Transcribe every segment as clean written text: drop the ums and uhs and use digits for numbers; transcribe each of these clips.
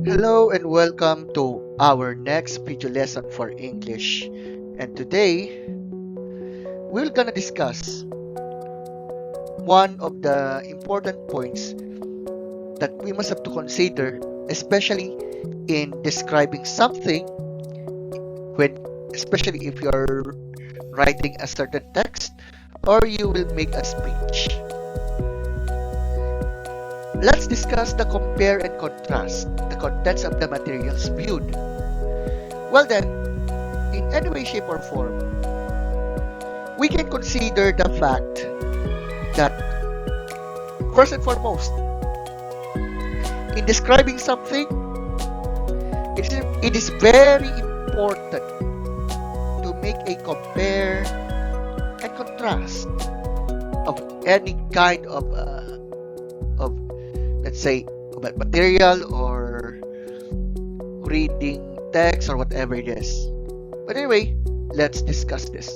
Hello and welcome to our next video lesson for English. And today we're gonna discuss one of the important points that we must have to consider, especially in describing something when especially if you're writing a certain text or you will make a speech. Let's discuss the compare and contrast the contents of the materials viewed. Well then, in any way, shape, or form, we can consider the fact that, first and foremost, in describing something, it is very important to make a compare and contrast of any kind of let's say, material or reading text or whatever it is. But anyway, let's discuss this.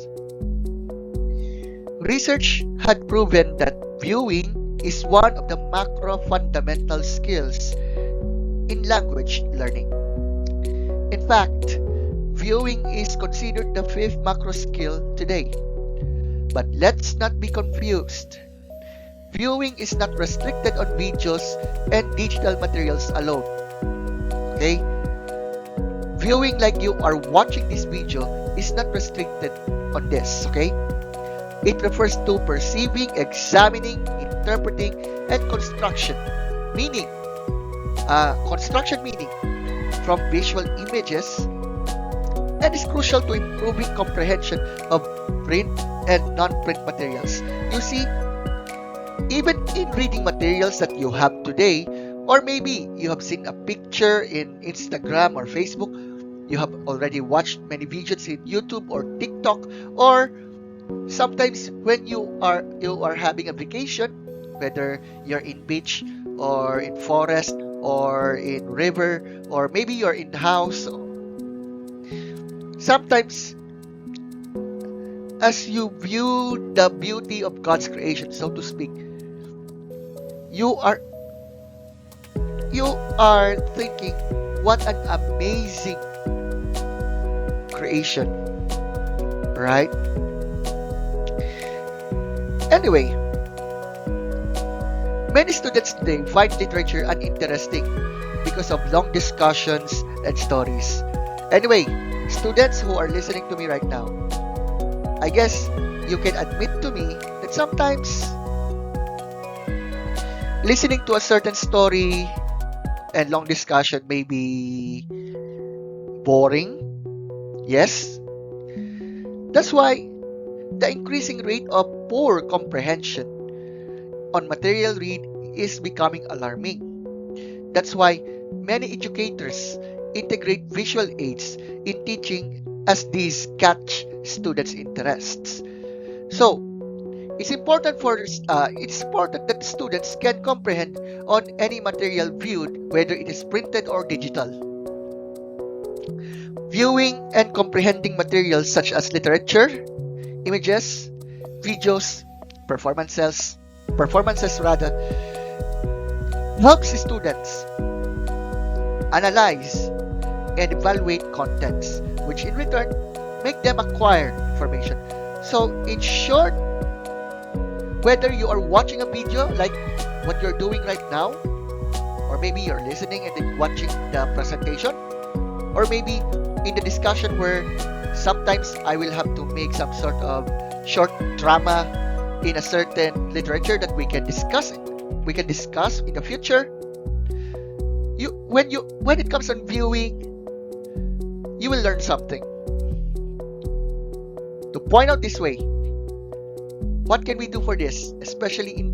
Research had proven that viewing is one of the macro fundamental skills in language learning. In fact, viewing is considered the fifth macro skill today. But let's not be confused. Viewing is not restricted on videos and digital materials alone. Okay? Viewing like you are watching this video is not restricted on this. Okay? It refers to perceiving, examining, interpreting, and construction. Meaning, construction meaning from visual images and is crucial to improving comprehension of print and non-print materials. You see, even in reading materials that you have today, or maybe you have seen a picture in Instagram or Facebook, you have already watched many videos in YouTube or TikTok, or sometimes when you are having a vacation, whether you're in beach or in forest or in river or maybe you're in the house, sometimes as you view the beauty of God's creation, so to speak, you are you are thinking, what an amazing creation, right? Anyway, many students today find literature uninteresting because of long discussions and stories. Anyway, students who are listening to me right now, I guess you can admit to me that sometimes listening to a certain story and long discussion may be boring. Yes, that's why the increasing rate of poor comprehension on material read is becoming alarming. That's why many educators integrate visual aids in teaching as these catch students' interests. So, it's important that students can comprehend on any material viewed, whether it is printed or digital. Viewing and comprehending materials such as literature, images, videos, performances rather, helps students analyze and evaluate contents, which in return make them acquire information. So in short, whether you are watching a video like what you're doing right now, or maybe you're listening and then watching the presentation, or maybe in the discussion where sometimes I will have to make some sort of short drama in a certain literature that we can discuss in the future. When it comes on viewing, you will learn something. To point out this way, what can we do for this, especially in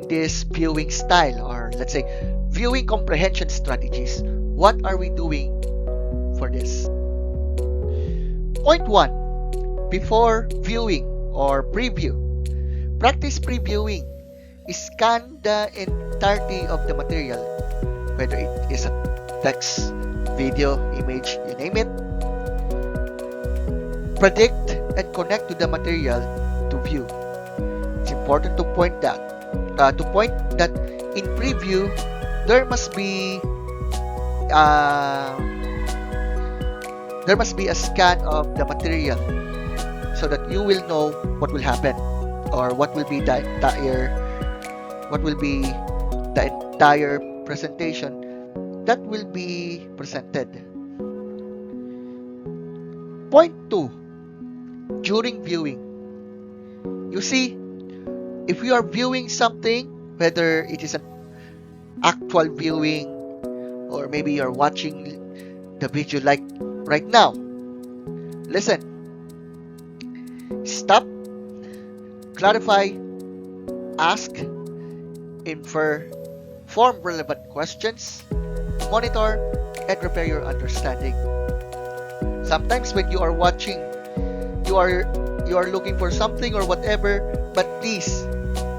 this viewing style, or let's say viewing comprehension strategies? What are we doing for this? Point 1. Before viewing or preview, practice previewing. Scan the entirety of the material, whether it is a text, video, image, you name it. Predict and connect to the material to view. It's important to point that in preview there must be uh, there must be a scan of the material so that you will know what will happen or what will be the entire presentation that will be presented. Point 2, during viewing. You see, if we are viewing something, whether it is an actual viewing or maybe you're watching the video like right now, listen, stop, clarify, ask, infer, form relevant questions, monitor, and prepare your understanding. Sometimes when you are watching, you are looking for something or whatever, but please,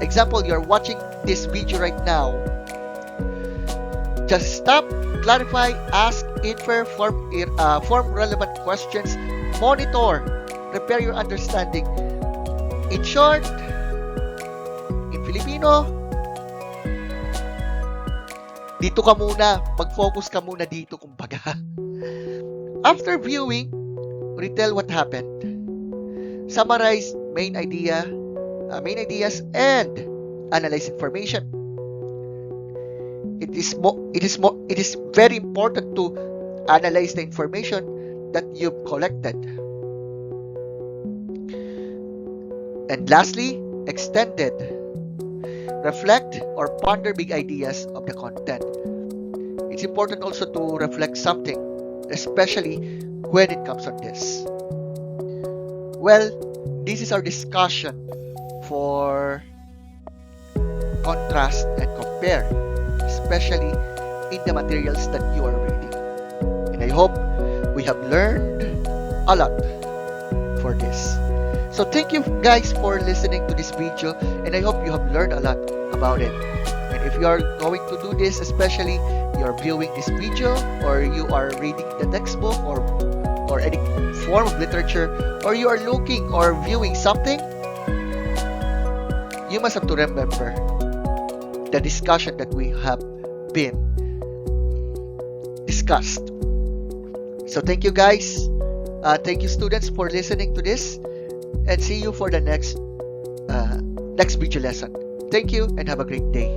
example, you are watching this video right now, just stop, clarify, ask, infer, form relevant questions, monitor, prepare your understanding. In short, in Filipino, dito ka muna, mag-focus ka muna dito kumbaga. After viewing, retell what happened. Summarize main ideas and analyze information. It is very important to analyze the information that you've collected. And lastly, extended. Reflect or ponder big ideas of the content. It's important also to reflect something, especially when it comes on this. Well, this is our discussion for contrast and compare, especially in the materials that you are reading. And I hope we have learned a lot for this. So thank you guys for listening to this video, and I hope you have learned a lot about it. And if you are going to do this, especially you're viewing this video or you are reading the textbook or any form of literature, or you are looking or viewing something, you must have to remember the discussion that we have been discussed. So thank you guys. Thank you students for listening to this, and see you for the next video lesson. Thank you and have a great day.